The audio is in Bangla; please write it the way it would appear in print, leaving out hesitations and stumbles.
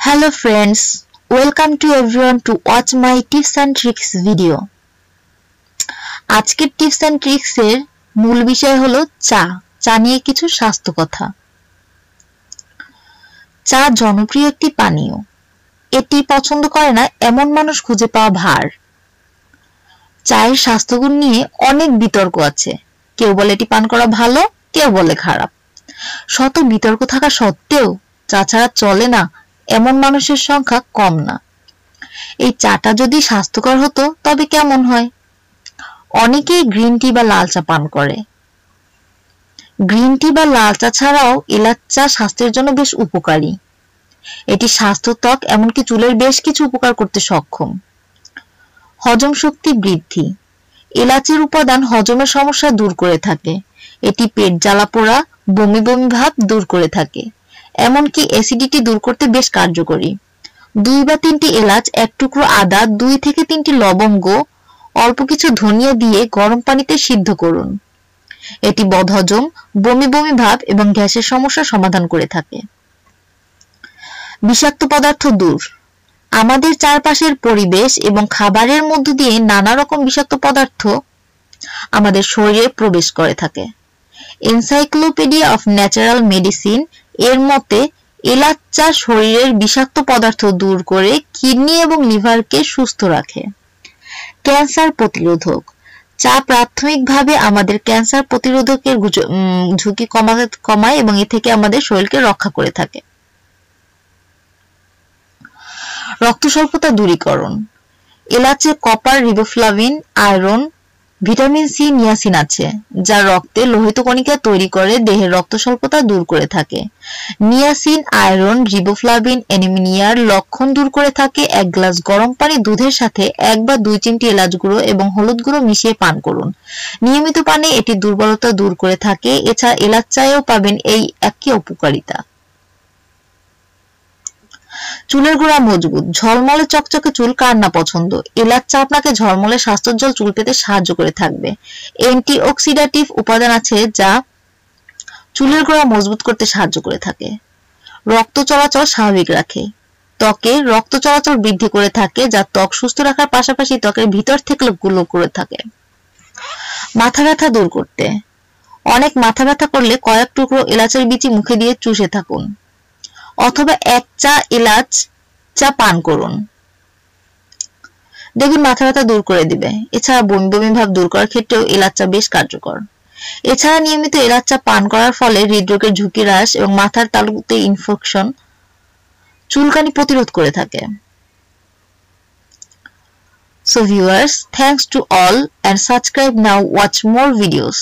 Hello friends, welcome to everyone to watch my tips and tricks video. আজকের টিপস এন্ড ট্রিক্স এর মূল বিষয় হলো চা নিয়ে কিছু স্বাস্থ্য কথা। চা জনপ্রিয় একটি পানীয়। এটি পছন্দ করে না এমন মানুষ খুঁজে পাওয়া ভার। চায়ের স্বাস্থ্যগুণ নিয়ে অনেক বিতর্ক আছে। কেউ বলে এটি পান করা ভালো, কেউ বলে খারাপ। শত বিতর্ক থাকা সত্ত্বেও চা ছাড়া চলে না এমন মানুষের সংখ্যা কম না। এই চাটা যদি স্বাস্থ্যকর হতো তবে কেমন হয়? অনেকেই গ্রিন টি বা লাল চা পান করে। গ্রিন টি বা লাল চা ছাড়াও এলাচ চা স্বাস্থ্যের জন্য বেশ উপকারী। এটি স্বাস্থ্য, ত্বক এমনকি চুলের বেশ কিছু উপকার করতে সক্ষম। হজম শক্তি বৃদ্ধি। এলাচের উপাদান হজমের সমস্যা দূর করে থাকে। এটি পেট জ্বালা পোড়া, বমি বমি ভাব দূর করে থাকে। এমনকি অ্যাসিডিটি দূর করতে বেশ কার্যকরী। 2 বা 3টি এলাচ, 1 টুকরো আদা, 2 থেকে 3টি লবঙ্গ, অল্প কিছু ধনিয়া দিয়ে গরম পানিতে সিদ্ধ করুন। এটি বদহজম, বমি বমি ভাব এবং গ্যাসের সমস্যা সমাধান করে থাকে। বিষাক্ত পদার্থ দূর। আমাদের চারপাশের পরিবেশ এবং খাবারের মধ্য দিয়ে নানা রকম বিষাক্ত পদার্থ আমাদের শরীরে প্রবেশ করে থাকে। এনসাইক্লোপিডিয়া অফ ন্যাচারাল মেডিসিন এর মতে এলাচ চা শরীরের বিষাক্ত পদার্থ দূর করে কিডনি এবং লিভারকে সুস্থ রাখে। ক্যান্সার প্রতিরোধক। চা প্রাথমিকভাবে আমাদের ক্যান্সার প্রতিরোধকের ঝুঁকি কমায় এবং এ থেকে আমাদের শরীরকে রক্ষা করে থাকে। রক্ত স্বল্পতা দূরীকরণ। এলাচে copper, riboflavin, iron, vitamin C, niacin আছে, যা রক্তে লোহিত কণিকা তৈরি করে দেহের রক্ত স্বল্পতা দূর করে থাকে। নিয়াসিন, আয়রন, রিবোফ্লাভিন অ্যানিমিয়ার লক্ষণ দূর করে থাকে। 1 গ্লাস গরম পানি দুধের সাথে 1 বা 2 চিমটি এলাচ গুঁড়ো এবং হলুদ গুঁড়ো মিশিয়ে পান করুন। নিয়মিত পানে এটি দুর্বলতা দূর করে থাকে। এছাড়া এলাচ চায়েও পাবেন এই একই উপকারিতা। চুলের গোড়া মজবুত। ঝলমলে চকচকে চুল কার না পছন্দ? এলাচ চা আপনাকে ঝলমলে স্বাস্থ্যোজ্জ্বল চুল পেতে সাহায্য করে থাকবে। অ্যান্টিঅক্সিডেটিভ উপাদান আছে যা চুলের গোড়া মজবুত করতে সাহায্য করে থাকে। রক্ত চলাচল স্বাভাবিক রাখে। ত্বকে রক্ত চলাচল বৃদ্ধি করে থাকে, যা ত্বক সুস্থ রাখার পাশাপাশি ত্বকের ভিতর থেকে গ্লো করে থাকে। মাথা ব্যথা দূর করতে। অনেক মাথা ব্যথা করলে কয়েক টুকরো এলাচের বিচি মুখে দিয়ে চুষে থাকুন অথবা 1 চা এলাচ চা পান করুন। দেখুন মাথা ব্যথা দূর করে দিবে। এছাড়া বমি বমি ভাব দূর করার ক্ষেত্রেও এলাচ চা বেশ কার্যকর। এছাড়া নিয়মিত এলাচ চা পান করার ফলে হৃদরোগের ঝুঁকি হ্রাস এবং মাথার তালুতে ইনফেকশন, চুলকানি প্রতিরোধ করে থাকে। So viewers, thanks to all and subscribe now, watch more videos.